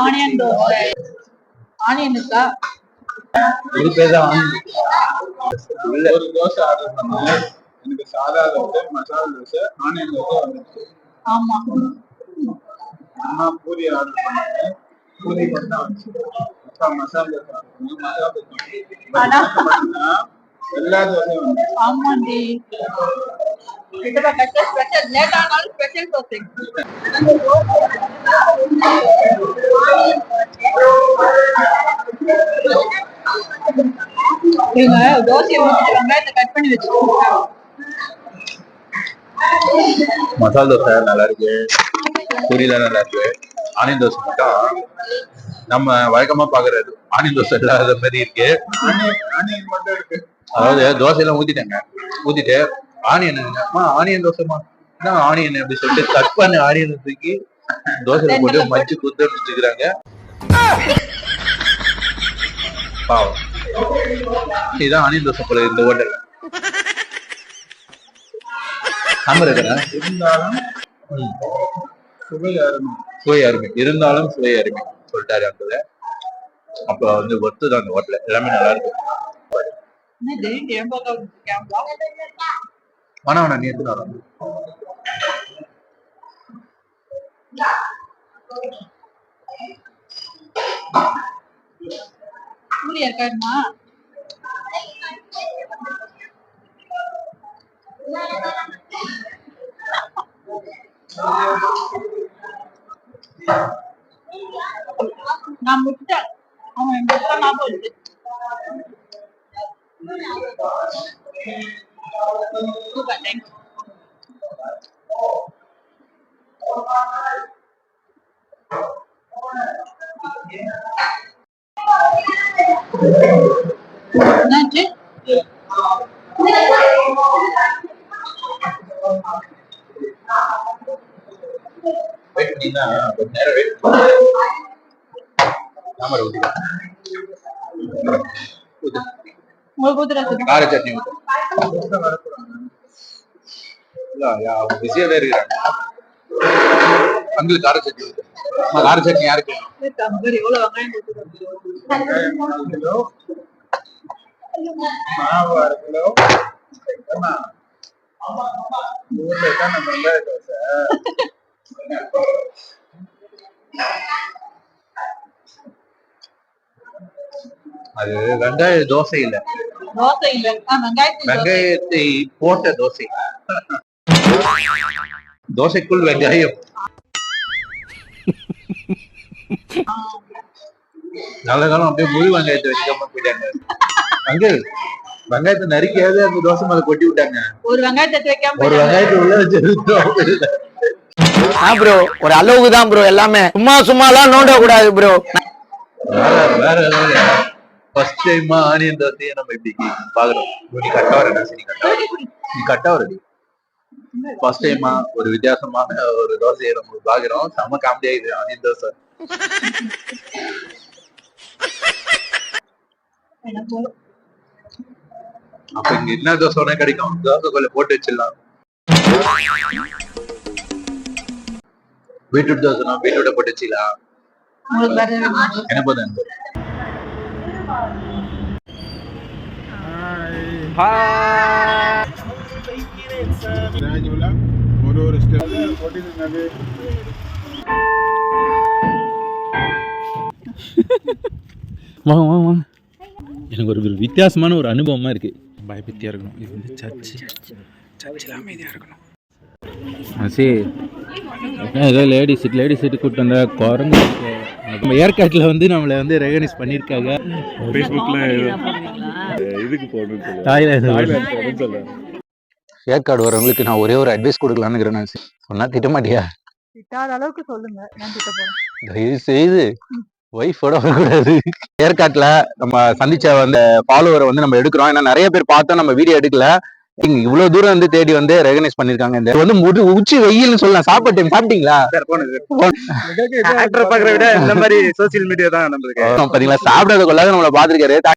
Onion dosa. ஆனியனுக்கா இது பேர் தான் ஒரு தோசை ஆர்டர் பண்ணேன். எனக்கு சாதா தோசை, மசாலா தோசை, ஆனியன் தோசை வந்துச்சு. ஆமா. அம்மா பூரி ஆர்டர் பண்ணாங்க. பூரி மட்டும் வந்துச்சு. அப்புறம் மசாலா தோசை எல்லா தோசையும் வந்து. ஆமாண்டி. ஸ்பெஷல் லேட் ஆனாலும் ஸ்பெஷல் தோசை. இவங்க தோசையை ஊற்றிட்டு வெங்காயத்தை கட் பண்ணி வச்சுக்கோங்க. மசாலா தோசை நல்லா இருக்கு, பூரிலாம் நல்லா இருக்கு. ஆனியன் தோசை மட்டும் நம்ம வழக்கமா பாக்குறது ஆனியன் தோசை இல்லாத மாதிரி இருக்கு. அதாவது தோசை எல்லாம் ஊத்திட்டு ஆனியன் ஆனியன் தோசைமா ஆனியன் அப்படி சொல்லிட்டு கட் பண்ண ஆனியன் தூக்கி தோசையில போட்டு மச்சு குத்து வச்சுக்கிறாங்க. பாவம், இதுதான் ஆனியன் தோசை போல இந்த ஹோட்டல்ல. சாம்பார் இருக்கிறேன் இருந்தாலும் சுவை அருமை இருந்தாலும் சுவை அருமை சொல்லிட்டாரு அந்த. அப்ப வந்து ஒத்துதான் அந்த ஹோட்டல் எல்லாமே நல்லா இருக்கு. ஆனா நீ எத்தனை வரும் பூரி இருக்காருமா? நான் முட்டேன். அவன் எங்க ஞாபகம் இருக்கு. Super, thanks. என்னாச்சு? கார சட்னி பிஸியாவே இருக்கிறாங்க. அங்களுக்கு கார சட்னி கார சட்னி யாருக்கு? மாவு 1 கிலோ. வெங்காய தோசை அது வெங்காய தோசை இல்ல, வெங்காயத்தை போட்ட தோசை. தோசைக்குள் வெங்காயம். நல்ல காலம் அப்படியே முழு வெங்காயத்தை வச்சுக்காம போயிட்டாங்க. அங்க வெங்காயத்தை நறுக்கியாவது அந்த தோசை மேல கொட்டி விட்டாங்க. ஒரு வெங்காயத்தை வைக்காம ஒரு வெங்காயத்தை உள்ள வச்சு ப்ரோ ஒரு அளவுக்கு தான் ப்ரோ. எல்லாமே சும்மாலாம் நோண்ட கூடாது ப்ரோ. வேற ஃபர்ஸ்ட் டைம் ஆனியன் தோசையை நம்ம இப்படி பாக்குறோம். நீ கட்டவரடா, சரி நீ கட்டவரடி. ஃபர்ஸ்ட் டைமா ஒரு வித்தியாசமான ஒரு தோசையை நம்ம பாக்குறோம். செம காமெடியா இது ஆனியன் தோசை. அப்ப இங்க என்ன தோசை கிடைக்கும், தோசைக்குள்ள போட்டு வச்சிடலாம். பீட்ரூட் தோசைனா பீட்ரூட்டை போட்டு வச்சிடலாம். என்ன போதும் ஒரு ஸ்டெப் போட்டு வாங்க. எனக்கு ஒரு வித்தியாசமான ஒரு அனுபவமா இருக்கு. பயபக்தியா இருக்கணும். இது வந்து சர்ச்சில் அமைதியா இருக்கணும். ஏதோ லேடிஸ் சீட்டு கூப்பிட்டு வந்த குரங்கு நம்ம ஏற்காட்டில் வந்து நம்மளை வந்து ரெகனைஸ் பண்ணியிருக்காங்க. ஏற்காடு வரவங்களுக்கு நான் ஒரே ஒரு அட்வைஸ் கொடுக்கலான்னு சொன்னா திட்ட மாட்டியா? அளவுக்கு சொல்லுங்க. தயவு செய்து ஒய்ஃபோட வரக்கூடாது. ஏற்காட்டுல நம்ம சந்திச்ச அந்த ஃபாலோவரை வந்து நம்ம எடுக்கிறோம். ஏன்னா நிறைய பேர் பார்த்தோம், நம்ம வீடியோ எடுக்கல. இவ்வளவு தூரம் வந்து தேடி வந்து ரெகனைஸ் பண்ணிருக்காங்க. இந்த வந்து உச்சி வெயில்னு சொல்லலாம். சாப்பிட்டேன், சாப்பிட்டீங்களா? பாக்குற விட இந்த மாதிரி சோசியல் மீடியா தான் நம்மளுக்கு பாத்தீங்களா? சாப்பிடாத கொள்ளாத நம்மள பாத்துருக்காரு.